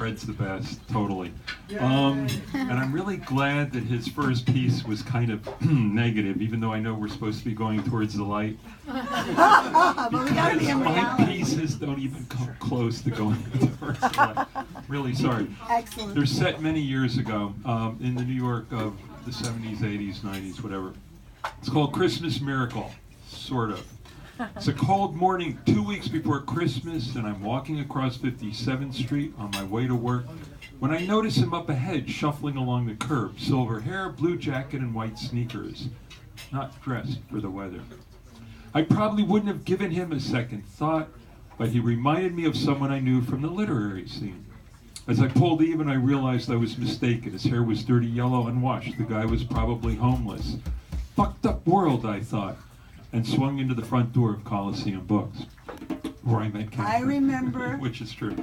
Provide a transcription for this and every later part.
Fred's the best, totally. And I'm really glad that his first piece was kind of negative, even though I know we're supposed to be going towards the light. But we gotta be in My reality. pieces don't even come close to going towards the light. Really sorry. Excellent. They're set many years ago in the New York of the 70s, 80s, 90s, whatever. It's called Christmas Miracle, sort of. It's a cold morning 2 weeks before Christmas, and I'm walking across 57th Street on my way to work when I notice him up ahead shuffling along the curb. Silver hair, blue jacket, and white sneakers. Not dressed for the weather. I probably wouldn't have given him a second thought, but he reminded me of someone I knew from the literary scene. As I pulled even, I realized I was mistaken. His hair was dirty yellow, unwashed. The guy was probably homeless. Fucked up world, I thought, and swung into the front door of Coliseum Books, where I met Ken. I remember. Which is true.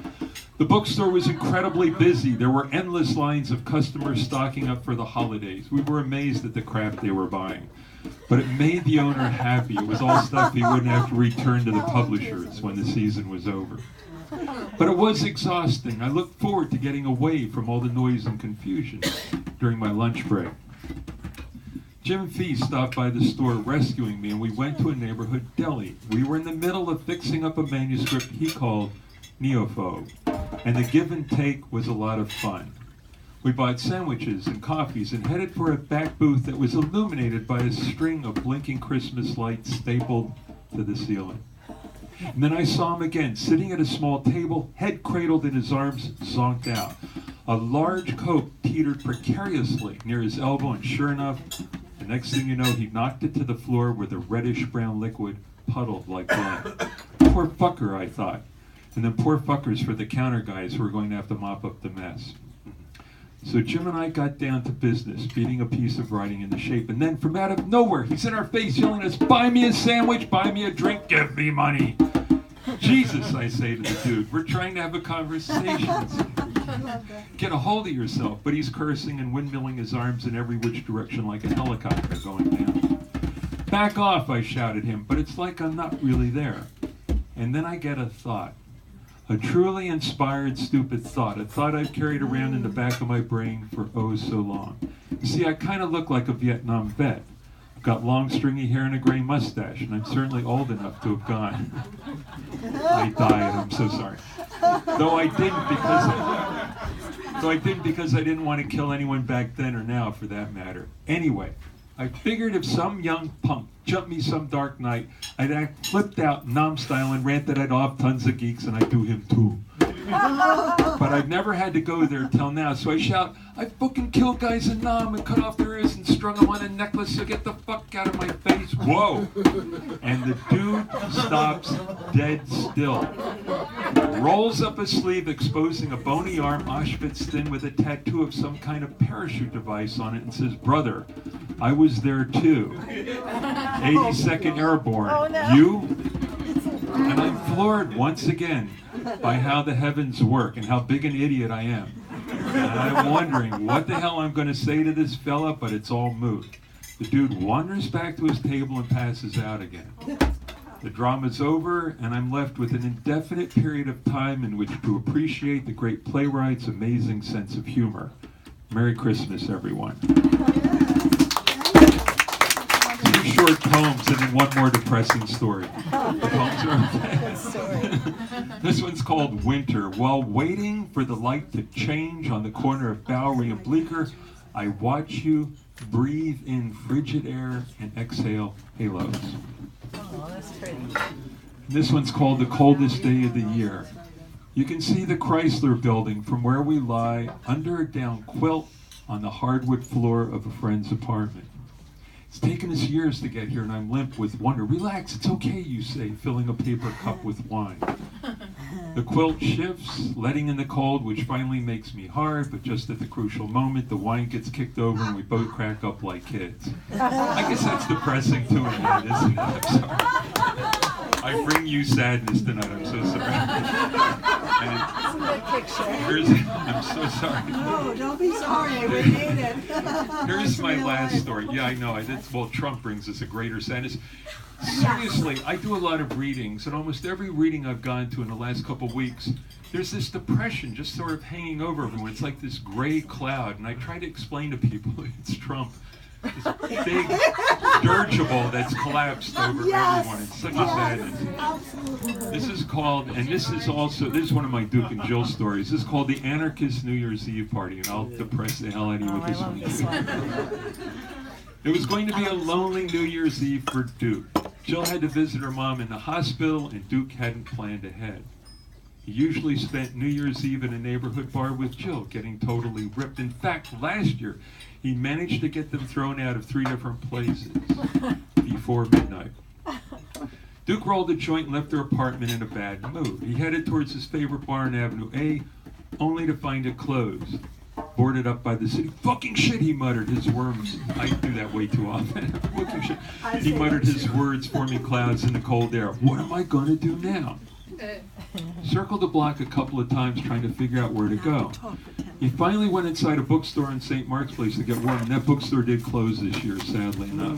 The bookstore was incredibly busy. There were endless lines of customers stocking up for the holidays. We were amazed at the crap they were buying. But it made the owner happy. It was all stuff he wouldn't have to return to the publishers when the season was over. But it was exhausting. I looked forward to getting away from all the noise and confusion during my lunch break. Jim Fee stopped by the store rescuing me, and we went to a neighborhood deli. We were in the middle of fixing up a manuscript he called Neophobe, and the give and take was a lot of fun. We bought sandwiches and coffees and headed for a back booth that was illuminated by a string of blinking Christmas lights stapled to the ceiling. And then I saw him again, sitting at a small table, head cradled in his arms, zonked out. A large Coke teetered precariously near his elbow, and sure enough, the next thing you know, he knocked it to the floor where the reddish-brown liquid puddled like blood. Poor fucker, I thought. And then poor fuckers for the counter guys who were going to have to mop up the mess. So Jim and I got down to business, beating a piece of writing into shape. And then from out of nowhere, he's in our face yelling at us, "Buy me a sandwich, buy me a drink, give me money." Jesus, I say to the dude, we're trying to have a conversation. Get a hold of yourself. But he's cursing and windmilling his arms in every which direction like a helicopter going down. Back off, I shouted him, but it's like I'm not really there. And then I get a thought. A truly inspired, stupid thought. A thought I've carried around in the back of my brain for oh so long. You see, I kind of look like a Vietnam vet. I've got long, stringy hair and a gray mustache, and I'm certainly old enough to have gone. I died, I'm so sorry. Though I didn't because I didn't want to kill anyone back then or now, for that matter. Anyway, I figured if some young punk jumped me some dark night, I'd act flipped out, Nam style, and rant that I'd off tons of geeks, and I'd do him too. But I've never had to go there till now, so I shout, "I fucking killed guys in Nam and cut off their ears and strung them on a necklace, so get the fuck out of my face." Whoa! And the dude stops dead still. Rolls up a sleeve, exposing a bony arm, Auschwitz thin, with a tattoo of some kind of parachute device on it, and says, "Brother, I was there too. 82nd Airborne. Oh, no. You?" And I'm floored once again by how the heavens work and how big an idiot I am. And I'm wondering what the hell I'm going to say to this fella, but it's all moot. The dude wanders back to his table and passes out again. The drama's over, and I'm left with an indefinite period of time in which to appreciate the great playwright's amazing sense of humor. Merry Christmas, everyone. Two short poems and then one more depressing story. The poems are okay. This one's called Winter. While waiting for the light to change on the corner of Bowery and Bleecker, I watch you breathe in frigid air and exhale halos. Oh, that's pretty. This one's called The Coldest Day of the Year. You can see the Chrysler Building from where we lie under a down quilt on the hardwood floor of a friend's apartment. It's taken us years to get here, and I'm limp with wonder. "Relax, it's okay," you say, filling a paper cup with wine. The quilt shifts, letting in the cold, which finally makes me hard, but just at the crucial moment, the wine gets kicked over and we both crack up like kids. I guess that's depressing too, isn't it? I'm sorry. I bring you sadness tonight, I'm so sorry. And That's a good picture. I'm so sorry. No, don't be sorry. We need it. Here's my Real last life. story. Yeah, I know. Well, Trump brings us a greater sadness. Seriously, I do a lot of readings, and almost every reading I've gone to in the last couple of weeks, there's this depression just sort of hanging over everyone. It's like this gray cloud, and I try to explain to people it's Trump. This big dirigible that's collapsed over everyone. It's such a sadness. Absolutely. This is called, and this is one of my Duke and Jill stories. This is called the Anarchist New Year's Eve Party, and I'll depress the hell out of you with I this love one. this one. It was going to be a lonely New Year's Eve for Duke. Jill had to visit her mom in the hospital, and Duke hadn't planned ahead. He usually spent New Year's Eve in a neighborhood bar with Jill, getting totally ripped. In fact, last year, he managed to get them thrown out of 3 different places before midnight. Duke rolled a joint and left their apartment in a bad mood. He headed towards his favorite bar on Avenue A, only to find it closed. Boarded up by the city. Fucking shit, he muttered his words. I do that way too often. Fucking shit. He muttered his words, forming clouds in the cold air. What am I going to do now? Circled the block a couple of times trying to figure out where to go. He finally went inside a bookstore in St. Mark's Place to get warm, and that bookstore did close this year, sadly enough.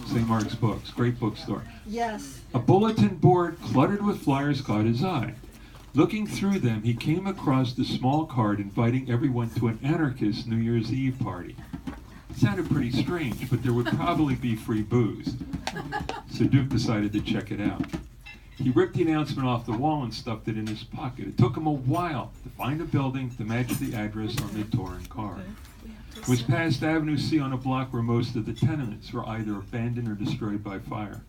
St. Mark's Books, great bookstore. Yes. A bulletin board cluttered with flyers caught his eye. Looking through them, he came across a small card inviting everyone to an anarchist New Year's Eve party. It sounded pretty strange, but there would probably be free booze. So Duke decided to check it out. He ripped the announcement off the wall and stuffed it in his pocket. It took him a while to find a building to match the address on the touring car. It was past Avenue C on a block where most of the tenements were either abandoned or destroyed by fire.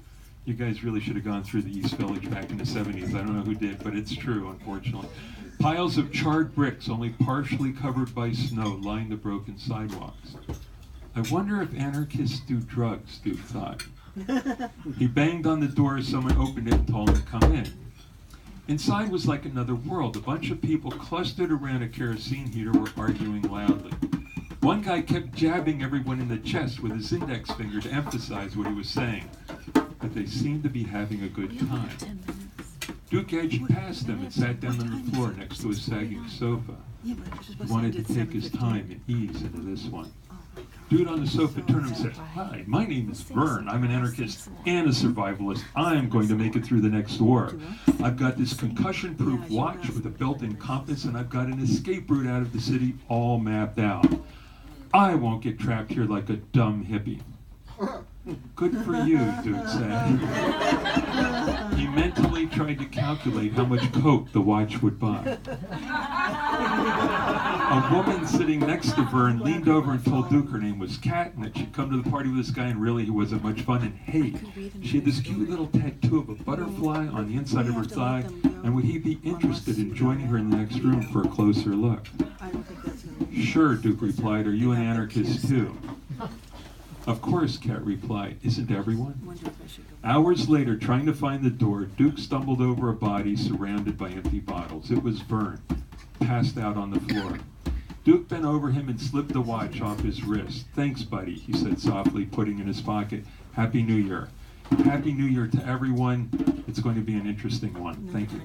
You guys really should have gone through the East Village back in the 70s. I don't know who did, but it's true, unfortunately. Piles of charred bricks, only partially covered by snow, lined the broken sidewalks. I wonder if anarchists do drugs, Duke thought. He banged on the door as someone opened it and told him to come in. Inside was like another world. A bunch of people clustered around a kerosene heater were arguing loudly. One guy kept jabbing everyone in the chest with his index finger to emphasize what he was saying. But they seemed to be having a good time. Duke edged past them and sat down on the floor next to a sagging sofa. He wanted to take his time and ease into this one. Dude on the sofa turned and said, "Hi, my name is Vern. I'm an anarchist and a survivalist. I'm going to make it through the next war. I've got this concussion-proof watch with a built-in compass, and I've got an escape route out of the city all mapped out. I won't get trapped here like a dumb hippie." "Good for you," Duke said. He mentally tried to calculate how much coke the watch would buy. A woman sitting next to Vern leaned over and told Duke her name was Kat and that she'd come to the party with this guy and really he wasn't much fun. And hey, she had this cute little tattoo of a butterfly on the inside of her thigh, and would he be interested in joining her in the next room for a closer look? "Sure," Duke replied. "Are you an anarchist too?" "Of course," Kat replied. "Isn't everyone?" Hours later, trying to find the door, Duke stumbled over a body surrounded by empty bottles. It was Vern, passed out on the floor. Duke bent over him and slipped the watch off his wrist. "Thanks, buddy," he said softly, putting it in his pocket. "Happy New Year." Happy New Year to everyone. It's going to be an interesting one. Thank you.